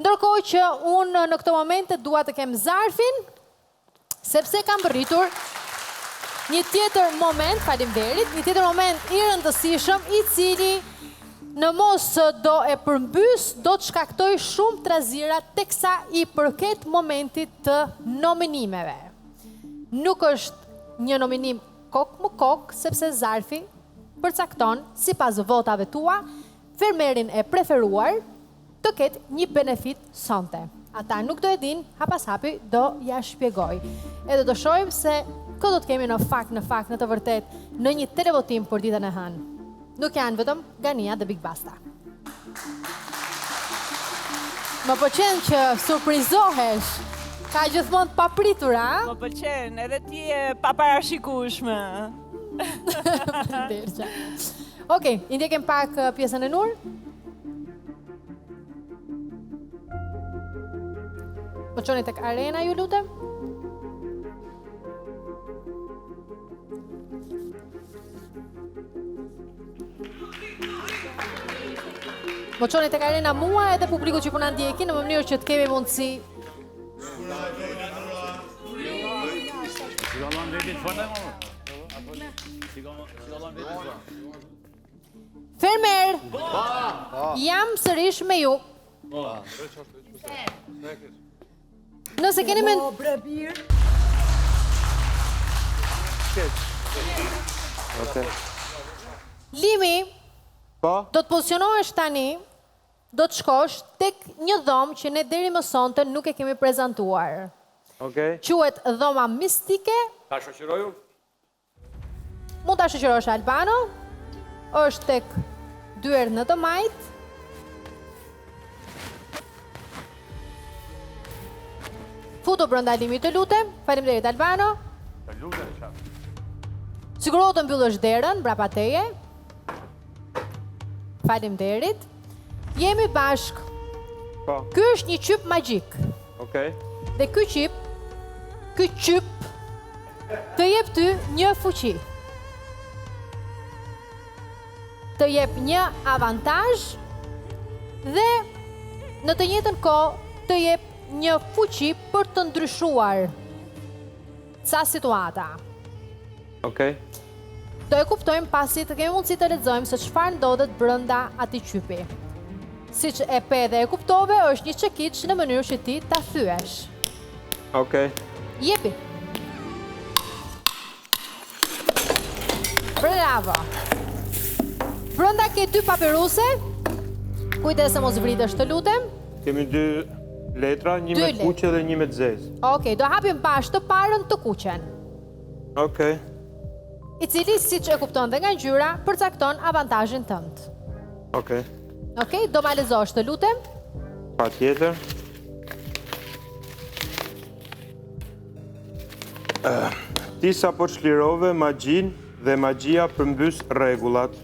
Ndërkohë që unë në këto momente dua të kem zarfin, sepse kam bërritur një tjetër moment, faleminderit, një tjetër moment i rëndësishëm, i cili në mos do e përmbys, do të shkaktoj shumë trazira teksa i përket momentit të nominimeve. Nuk është një nominim kok më kok, sepse zarfi përcakton, sipas votave tua, fermerin e preferuar të ketë një benefit sonte. Ata nuk do e din, hapas hapi do ja shpjegoj. Edhe do shohim se kë do të kemi në fakt, në të vërtet, në një televotim për ditën e hënë. Nuk janë vetëm Gania dhe Big Basta. Më pëlqen që surprizohesh. Ka gjithmonë të papritura, a? Më pëlqen, edhe ti e paparashikueshme. Okej, i ndjekim pak pjesën e Nur. Më çoni tek arena, ju lutem. Më qoni tek arena mua edhe publiku që puna ndjekin në mënyrë që të kemi mundësi. Fermer, jam sërish me ju. Nëse keni me... Limi, do të pozicionohesh tani, do të shkosh tek një dhomë që ne deri më sonte nuk e kemi prezantuar. Quhet dhoma mistike. Ta shoqëroju? Mund ta shoqërosh Albano. Është tek dyert në të majt. Futu brenda limit, të lutem. Faleminderit Albano. Të lutem çfarë? Sigurohu të mbyllësh derën brapa teje. Faleminderit. Jemi bashk. Po. Ky është një qyp magjik. Okej. Dhe ky qyp të jep ty një fuqi. Të jep një avantazh dhe në të njëjtën kohë të jep një fuqi për të ndryshuar ca situata. Okej. Do e kuptojmë pasi të kemi mundësi të lexojmë se çfarë ndodhet brenda atij qypi. Siç e pe dhe e kuptove, është një çekiç në mënyrë që ti ta thyesh. Okej. Jepi. Bravo. Brenda ke 2 papiruse. Kujdes se mos vritesh, të lutem. Kemi 2 letra, një me kuqe dhe një me zezë. Okej, do hapim bashkë të parën të kuqen. Okej. I cili, siç e kupton dhe nga ngjyra, përcakton avantazhin tënd. Okej. Okej, do ma lexosh, të lutem. Patjetër. Ti sapo çlirove magjin dhe magjia përmbys rregullat.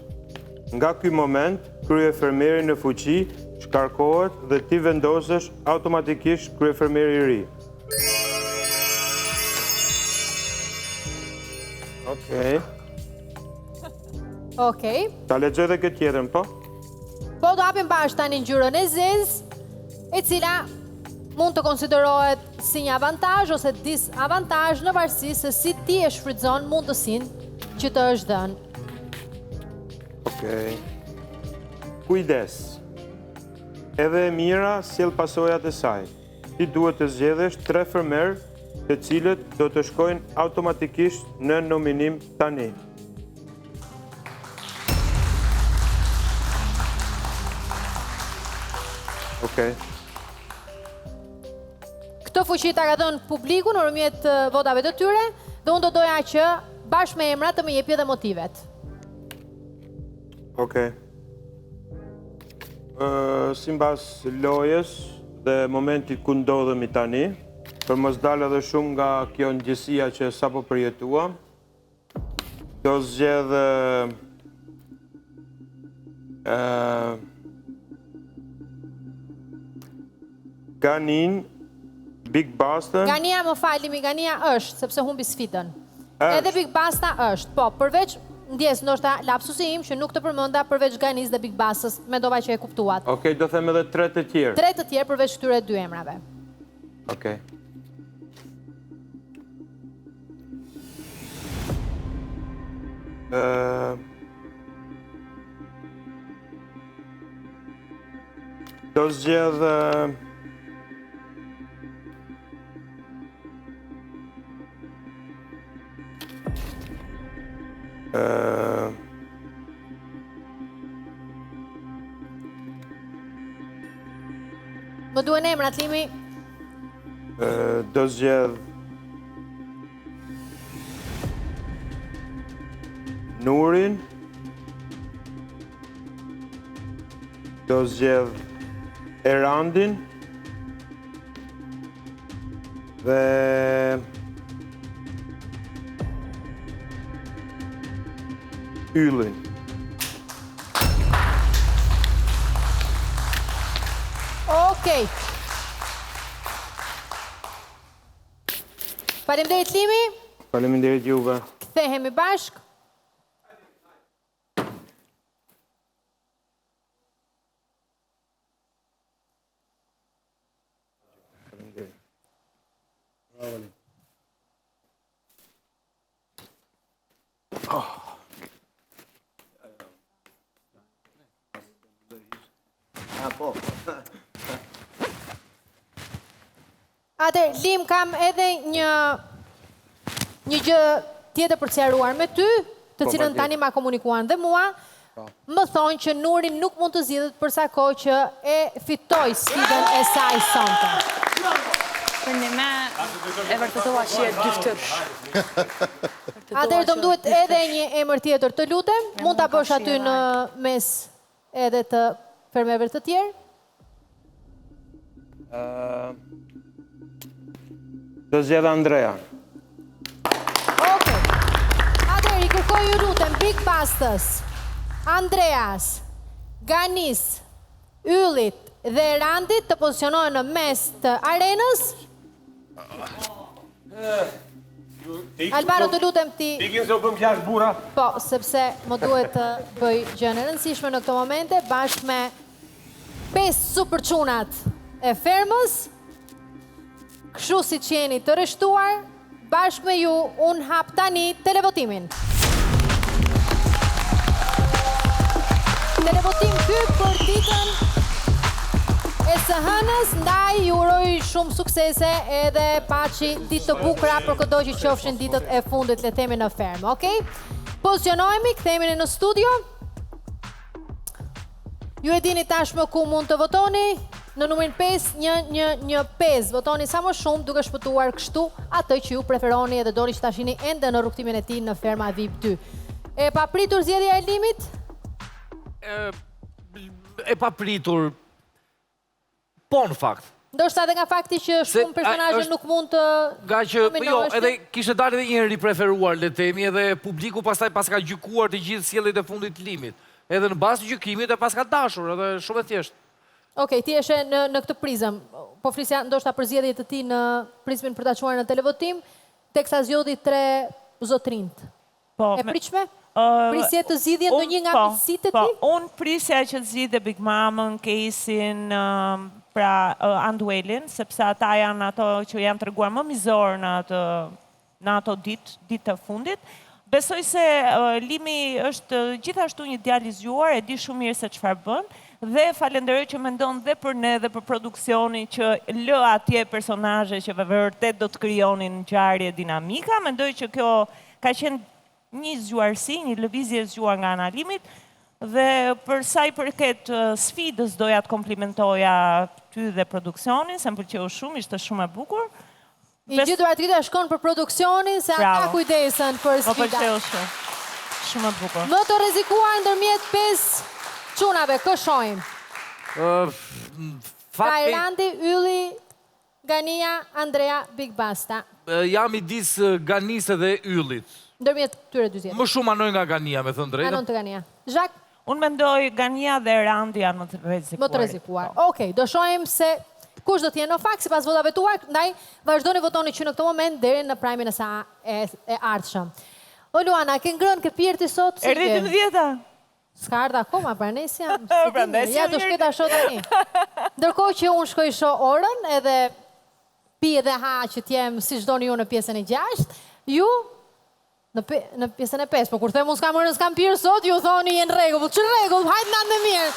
Nga ky moment, kryefermeri në fuqi shkarkohet dhe ti vendosesh automatikisht kryefermeri i ri. Okej. Okej. Ta lexoj edhe këtë tjetrën, po? Po do hapim bashkë tani ngjyrën e zezë, e cila mund të konsiderohet si një avantazh ose disavantazh në varësi se si ti e shfrytëzon mundësinë që të është dhënë. Okej. Kujdes. Edhe e mira sjell pasojat e saj. Ti duhet të zgjedhësh 3 fermer, të cilët do të shkojnë automatikisht në nominim tani. Okej. Këtë fuqi ta ka dhënë publiku nëpërmjet votave të tyre dhe unë do doja që bashkë me emrat të më jepi edhe motivet. Okej. Sipas lojës dhe momentit ku ndodhemi tani, për mos dalë edhe shumë nga kjo ngjësia që sapo përjetuam, do zgjedh Ganin, Big Basta. Gania, më falimi, Gania është, sepse humbi sfidën. Edhe Big Basta është, po, përveç ndjes ndoshta lapsusi im që nuk të përmenda përveç Ganis dhe Big Bassës, mendova që e kuptuat. Okej, do them edhe 3 të tjerë. 3 të tjerë përveç këtyre 2 emrave. Okej. Do zgjedh Më duhen emrat, Limi. do zgjedh Nurin, do zgjedh Erandin dhe Yllin. Okej. Faleminderit Limi. Faleminderit juve. Kthehemi bashk. Atër, Lim, kam edhe një gjë tjetër për të sqaruar me ty, të cilën tani ma komunikuan dhe mua, më thonë që Nuri nuk mund të zgjidhet për sa kohë që e fitoj sfidën e saj sonte. Për një me e vërtetova që e dyftësh. Atër, do më duhet edhe një emër tjetër, të lutem, mund ta bësh aty në mes edhe të fermerëve të tjerë? Do zgjedh Andrea. Okej. Atër, i kërkoj ju lutem Big Bastës, Andreas, Ganis, Yllit dhe Erandit të pozicionohen në mes të arenës. Albaro, të lutem ti... Ikin se u bëm klash bura. Po, sepse më duhet të bëj gjën e rëndësishme në këto momente, bashkë me 5 super çunat e fermës, kështu si që jeni të rreshtuar, bashkë me ju, unë hap tani televotimin. Televotim ky për ditën e së hënës, ndaj ju uroj shumë suksese edhe paçi ditë të bukura për kudo që qofshin ditët e fundit le themi në fermë, okej? Pozicionohemi, kthehemi në studio. Ju e dini tashmë ku mund të votoni. Në numrin 5-1-1-1-5, votoni sa më shumë duke shpëtuar kështu atë që ju preferoni edhe doni që ta shihni ende në rrugtimin e tij në ferma VIP 2. E papritur zgjedhja e Limit? E papritur, po në fakt. Ndoshta edhe nga fakti që shumë personazhe nuk mund të Jo, edhe kishte dalë edhe një ripreferuar le themi, edhe publiku pastaj pas ka gjykuar të gjithë sjelljet e fundit të Limit. Edhe në bazë të gjykimit e pas ka dashur, edhe shumë e thjeshtë. Okej, ti eshe në këtë prizëm. Po flisja ndoshta për zgjedhjet e tij në prizmin për ta çuar në televotim, teksa zgjodhi 3 zotrinj. Po, e pritshme? Prisje të zgjidhjen ndonjë nga miqësitë e tij? Po, unë prisja që zgjidhe Big Mamën, Kesin, pra Anduelin, sepse ata janë ato që janë treguar më mizor në ato ditë të fundit. Besoj se Limi është gjithashtu një djalë i zgjuar, e di shumë mirë se çfarë bën, dhe falenderoj që mendon dhe për ne dhe për produksionin që lë atje personazhe që vërtet do të krijonin ngjarje dinamika. Mendoj që kjo ka qenë një zgjuarsi, një lëvizje zgjuar nga ana e Limit, dhe për sa i përket sfidës doja të komplimentoja ty dhe produksionin, se më pëlqeu shumë, ishte shumë e bukur. I gjithë atyre shkon për produksionin, se ata kujdesen për sfida. Po pëlqeu shumë. Shumë e bukur. Më të rrezikuar ndërmjet 5 çunave, kë shohim? Erandi, Ylli, Gania, Andrea, Big Basta. Jam midis Ganisë dhe Yllit. Ndërmjet këtyre dy tjetër. Më shumë anoj nga Gania, me thënë drejtën. Anon të Gania. Zhak? Unë mendoj Gania dhe Erandi janë më të rrezikuar. Më të rrezikuar. Okej, do shohim se kush do të jenë në fakt sipas votave tuaja, ndaj vazhdoni votoni që në këtë moment deri në prajmin e sa e ardhshëm. O Luana, ke ngrënë ke pirti sot? Si Erdhi ke? 12-a. S'ka ardha akoma, pra ne si jam. Prandaj si Ja, jam do mirë. shkoj ta shoh tani. Ndërkohë që unë shkoj shoh orën, edhe pi edhe ha që t'jem si çdoni ju në pjesën e 6, ju në pjesën e 5, po kur them unë s'kam orën, s'kam pirë sot, ju thoni jenë rregull, ç'rregull, hajtë natë në mirë.